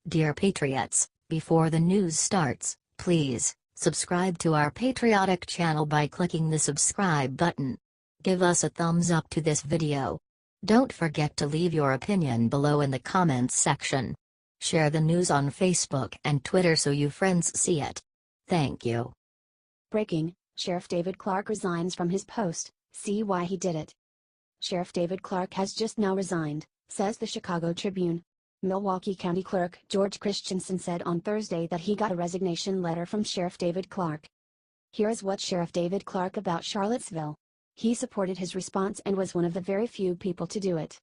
Dear Patriots, before the news starts, please subscribe to our patriotic channel by clicking the subscribe button. Give us a thumbs up to this video. Don't forget to leave your opinion below in the comments section. Share the news on Facebook and Twitter so you friends see it. Thank you. Breaking, Sheriff David Clarke resigns from his post, see why he did it. Sheriff David Clarke has just now resigned, says the Chicago Tribune. Milwaukee County Clerk George Christenson said on Thursday that he got a resignation letter from Sheriff David Clarke. Here is what Sheriff David Clarke about Charlottesville. He supported his response and was one of the very few people to do it.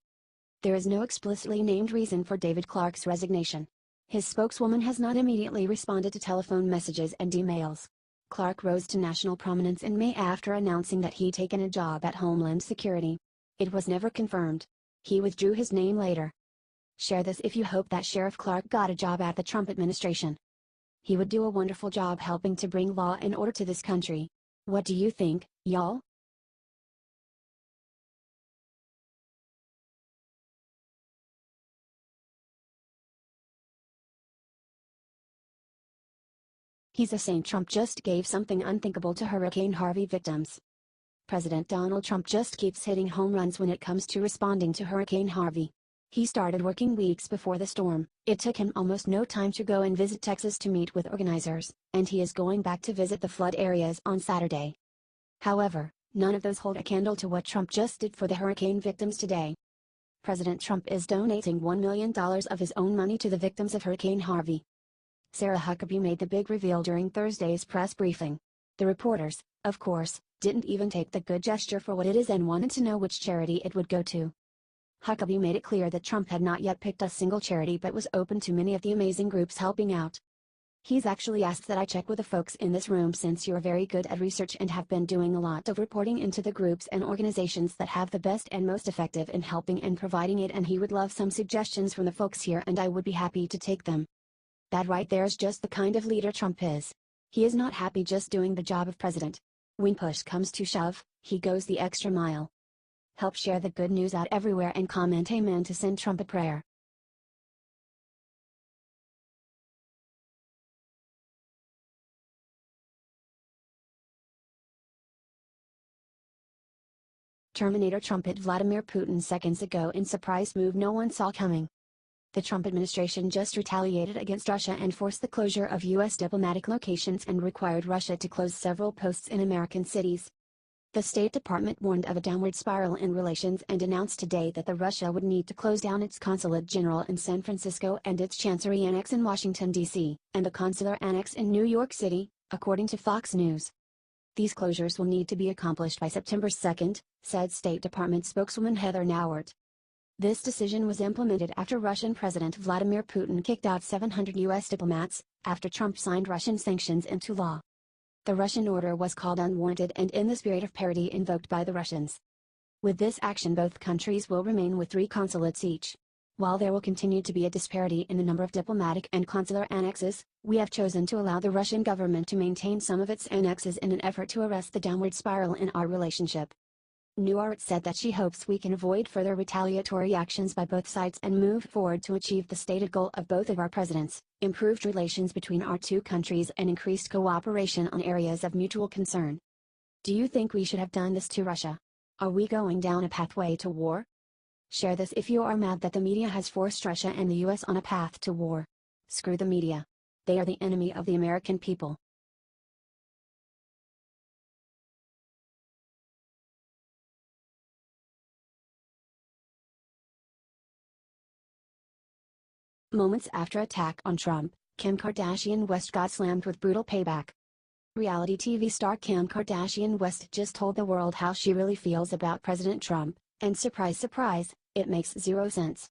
There is no explicitly named reason for David Clarke's resignation. His spokeswoman has not immediately responded to telephone messages and emails. Clarke rose to national prominence in May after announcing that he'd taken a job at Homeland Security. It was never confirmed. He withdrew his name later. Share this if you hope that Sheriff Clarke got a job at the Trump administration. He would do a wonderful job helping to bring law and order to this country. What do you think, y'all? He's a saint. Trump just gave something unthinkable to Hurricane Harvey victims. President Donald Trump just keeps hitting home runs when it comes to responding to Hurricane Harvey. He started working weeks before the storm. It took him almost no time to go and visit Texas to meet with organizers, and he is going back to visit the flood areas on Saturday. However, none of those hold a candle to what Trump just did for the hurricane victims today. President Trump is donating $1 million of his own money to the victims of Hurricane Harvey. Sarah Huckabee made the big reveal during Thursday's press briefing. The reporters, of course, didn't even take the good gesture for what it is and wanted to know which charity it would go to. Huckabee made it clear that Trump had not yet picked a single charity but was open to many of the amazing groups helping out. He's actually asked that I check with the folks in this room since you're very good at research and have been doing a lot of reporting into the groups and organizations that have the best and most effective in helping and providing it, and he would love some suggestions from the folks here and I would be happy to take them. That right there's just the kind of leader Trump is. He is not happy just doing the job of president. When push comes to shove, he goes the extra mile. Help share the good news out everywhere and comment amen to send Trump a prayer. Terminator Trumpet Vladimir Putin seconds ago in surprise move no one saw coming. The Trump administration just retaliated against Russia and forced the closure of U.S. diplomatic locations and required Russia to close several posts in American cities. The State Department warned of a downward spiral in relations and announced today that Russia would need to close down its consulate general in San Francisco and its chancery annex in Washington, D.C., and the consular annex in New York City, according to Fox News. These closures will need to be accomplished by September 2, said State Department spokeswoman Heather Nauert. This decision was implemented after Russian President Vladimir Putin kicked out 700 U.S. diplomats, after Trump signed Russian sanctions into law. The Russian order was called unwarranted and in the spirit of parity invoked by the Russians. With this action both countries will remain with 3 consulates each. While there will continue to be a disparity in the number of diplomatic and consular annexes, we have chosen to allow the Russian government to maintain some of its annexes in an effort to arrest the downward spiral in our relationship. Nauert said that she hopes we can avoid further retaliatory actions by both sides and move forward to achieve the stated goal of both of our presidents, improved relations between our two countries and increased cooperation on areas of mutual concern. Do you think we should have done this to Russia? Are we going down a pathway to war? Share this if you are mad that the media has forced Russia and the US on a path to war. Screw the media. They are the enemy of the American people. Moments after attack on Trump, Kim Kardashian West got slammed with brutal payback. Reality TV star Kim Kardashian West just told the world how she really feels about President Trump, and surprise surprise, it makes zero sense.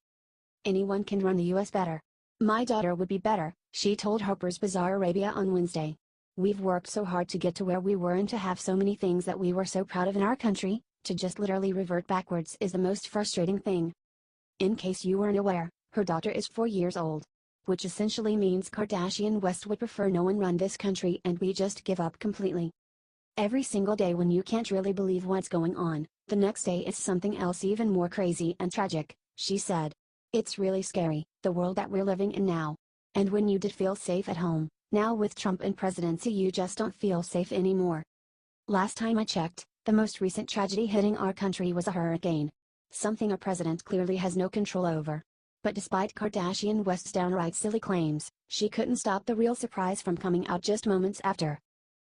Anyone can run the US better. My daughter would be better, she told Harper's Bazaar Arabia on Wednesday. We've worked so hard to get to where we were and to have so many things that we were so proud of in our country, to just literally revert backwards is the most frustrating thing. In case you weren't aware, her daughter is 4 years old. Which essentially means Kardashian West would prefer no one run this country and we just give up completely. Every single day when you can't really believe what's going on, the next day is something else even more crazy and tragic, she said. It's really scary, the world that we're living in now. And when you did feel safe at home, now with Trump in presidency you just don't feel safe anymore. Last time I checked, the most recent tragedy hitting our country was a hurricane. Something a president clearly has no control over. But despite Kardashian West's downright silly claims, she couldn't stop the real surprise from coming out just moments after.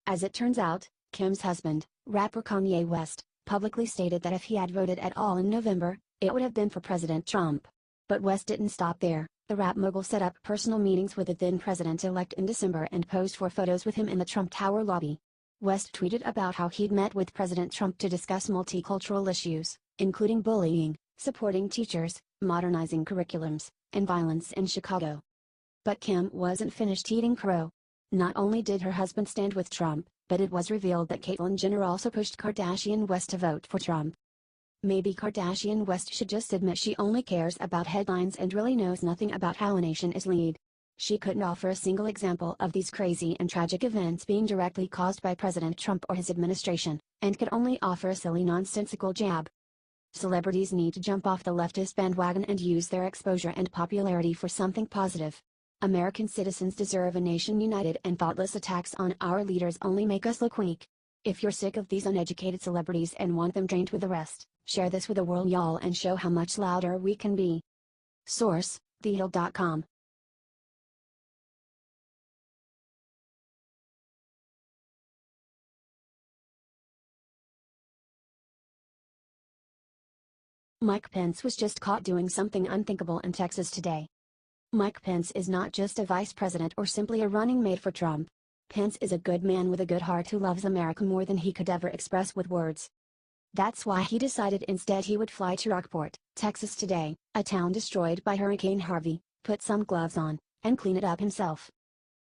As it turns out, Kim's husband, rapper Kanye West, publicly stated that if he had voted at all in November, it would have been for President Trump. But West didn't stop there. The rap mogul set up personal meetings with the then president-elect in December and posed for photos with him in the Trump Tower lobby. West tweeted about how he'd met with President Trump to discuss multicultural issues, including bullying, supporting teachers, modernizing curriculums, and violence in Chicago. But Kim wasn't finished eating crow. Not only did her husband stand with Trump, but it was revealed that Caitlyn Jenner also pushed Kardashian West to vote for Trump. Maybe Kardashian West should just admit she only cares about headlines and really knows nothing about how a nation is led. She couldn't offer a single example of these crazy and tragic events being directly caused by President Trump or his administration, and could only offer a silly nonsensical jab. Celebrities need to jump off the leftist bandwagon and use their exposure and popularity for something positive. American citizens deserve a nation united, and thoughtless attacks on our leaders only make us look weak. If you're sick of these uneducated celebrities and want them drained with the rest, share this with the world, y'all, and show how much louder we can be. Source: thehill.com. Mike Pence was just caught doing something unthinkable in Texas today. Mike Pence is not just a vice president or simply a running mate for Trump. Pence is a good man with a good heart who loves America more than he could ever express with words. That's why he decided instead he would fly to Rockport, Texas today, a town destroyed by Hurricane Harvey, put some gloves on, and clean it up himself.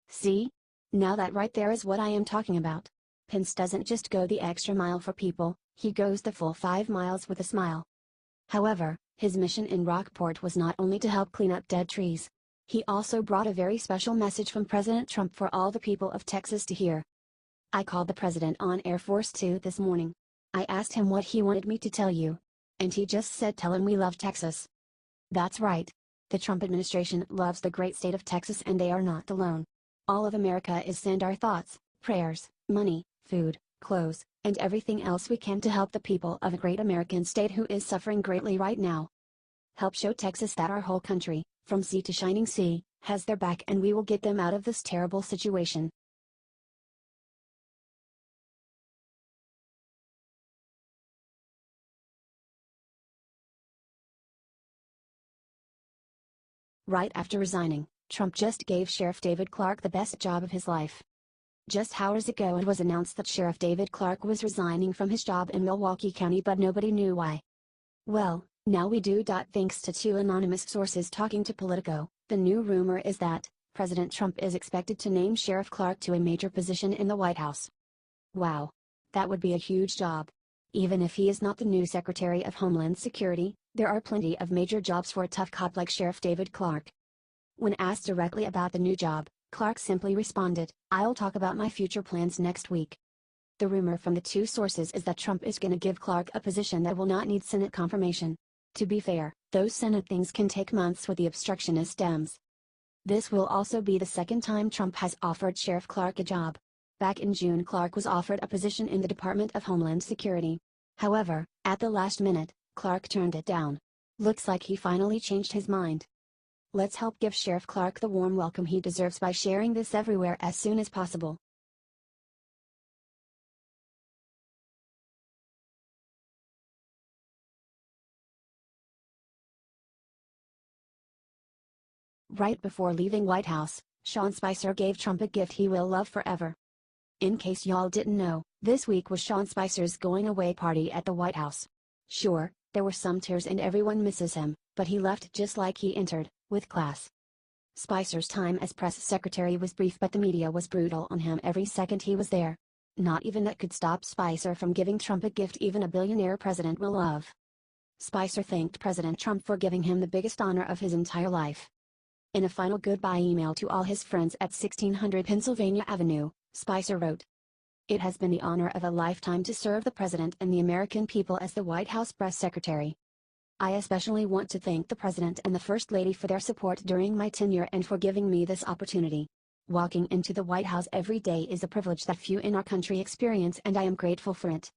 See? Now that right there is what I am talking about. Pence doesn't just go the extra mile for people, he goes the full 5 miles with a smile. However, his mission in Rockport was not only to help clean up dead trees. He also brought a very special message from President Trump for all the people of Texas to hear. I called the president on Air Force 2 this morning. I asked him what he wanted me to tell you. And he just said, tell him we love Texas. That's right. The Trump administration loves the great state of Texas, and they are not alone. All of America is send our thoughts, prayers, money, food, clothes, and everything else we can to help the people of a great American state who is suffering greatly right now. Help show Texas that our whole country, from sea to shining sea, has their back, and we will get them out of this terrible situation. Right after resigning, Trump just gave Sheriff David Clarke the best job of his life. Just hours ago it was announced that Sheriff David Clarke was resigning from his job in Milwaukee County, but nobody knew why. Well, now we do. Thanks to 2 anonymous sources talking to Politico, the new rumor is that President Trump is expected to name Sheriff Clarke to a major position in the White House. Wow. That would be a huge job. Even if he is not the new Secretary of Homeland Security, there are plenty of major jobs for a tough cop like Sheriff David Clarke. When asked directly about the new job, Clarke simply responded, "I'll talk about my future plans next week." The rumor from the 2 sources is that Trump is going to give Clarke a position that will not need Senate confirmation. To be fair, those Senate things can take months with the obstructionist Dems. This will also be the second time Trump has offered Sheriff Clarke a job. Back in June, Clarke was offered a position in the Department of Homeland Security. However, at the last minute, Clarke turned it down. Looks like he finally changed his mind. Let's help give Sheriff Clarke the warm welcome he deserves by sharing this everywhere as soon as possible. Right before leaving White House, Sean Spicer gave Trump a gift he will love forever. In case y'all didn't know, this week was Sean Spicer's going away party at the White House. Sure, there were some tears and everyone misses him, but he left just like he entered, with class. Spicer's time as press secretary was brief, but the media was brutal on him every second he was there. Not even that could stop Spicer from giving Trump a gift even a billionaire president will love. Spicer thanked President Trump for giving him the biggest honor of his entire life. In a final goodbye email to all his friends at 1600 Pennsylvania Avenue, Spicer wrote, "It has been the honor of a lifetime to serve the President and the American people as the White House press secretary. I especially want to thank the President and the First Lady for their support during my tenure and for giving me this opportunity. Walking into the White House every day is a privilege that few in our country experience, and I am grateful for it.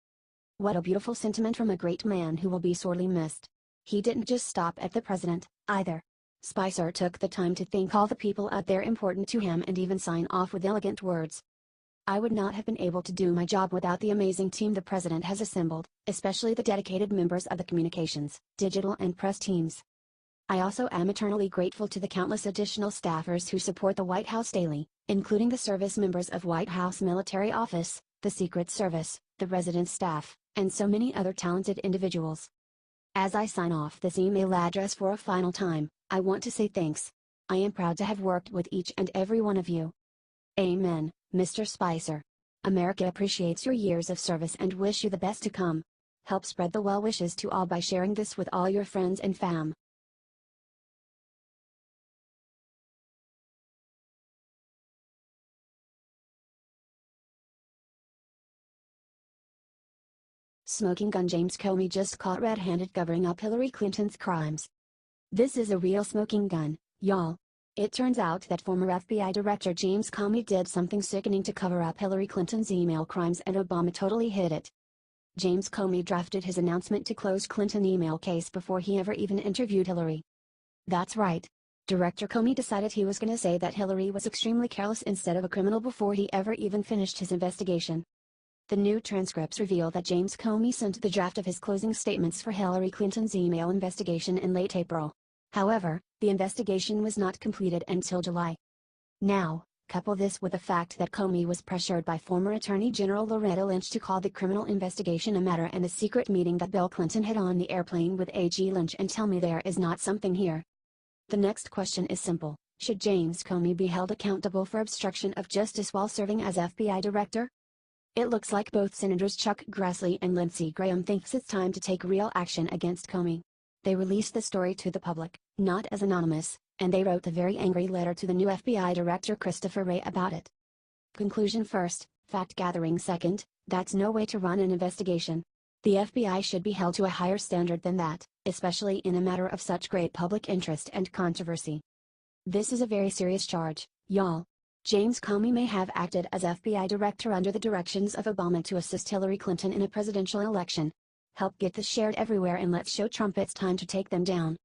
What a beautiful sentiment from a great man who will be sorely missed. He didn't just stop at the President, either. Spicer took the time to thank all the people out there important to him and even sign off with elegant words. I would not have been able to do my job without the amazing team the President has assembled, especially the dedicated members of the communications, digital and press teams. I also am eternally grateful to the countless additional staffers who support the White House daily, including the service members of White House Military Office, the Secret Service, the residence staff, and so many other talented individuals. As I sign off this email address for a final time, I want to say thanks. I am proud to have worked with each and every one of you. Amen, Mr. Spicer. America appreciates your years of service and wish you the best to come. Help spread the well wishes to all by sharing this with all your friends and fam. Smoking gun. James Comey just caught red-handed covering up Hillary Clinton's crimes. This is a real smoking gun, y'all. It turns out that former FBI Director James Comey did something sickening to cover up Hillary Clinton's email crimes, and Obama totally hid it. James Comey drafted his announcement to close Clinton email case before he ever even interviewed Hillary. That's right. Director Comey decided he was gonna say that Hillary was extremely careless instead of a criminal before he ever even finished his investigation. The new transcripts reveal that James Comey sent the draft of his closing statements for Hillary Clinton's email investigation in late April. However, the investigation was not completed until July. Now, couple this with the fact that Comey was pressured by former Attorney General Loretta Lynch to call the criminal investigation a matter and a secret meeting that Bill Clinton had on the airplane with AG Lynch, and tell me there is not something here. The next question is simple: should James Comey be held accountable for obstruction of justice while serving as FBI director? It looks like both Senators Chuck Grassley and Lindsey Graham thinks it's time to take real action against Comey. They released the story to the public, not as anonymous, and they wrote a very angry letter to the new FBI Director Christopher Wray about it. Conclusion first, fact-gathering second, that's no way to run an investigation. The FBI should be held to a higher standard than that, especially in a matter of such great public interest and controversy. This is a very serious charge, y'all. James Comey may have acted as FBI director under the directions of Obama to assist Hillary Clinton in a presidential election. Help get this shared everywhere, and let's show Trump it's time to take them down.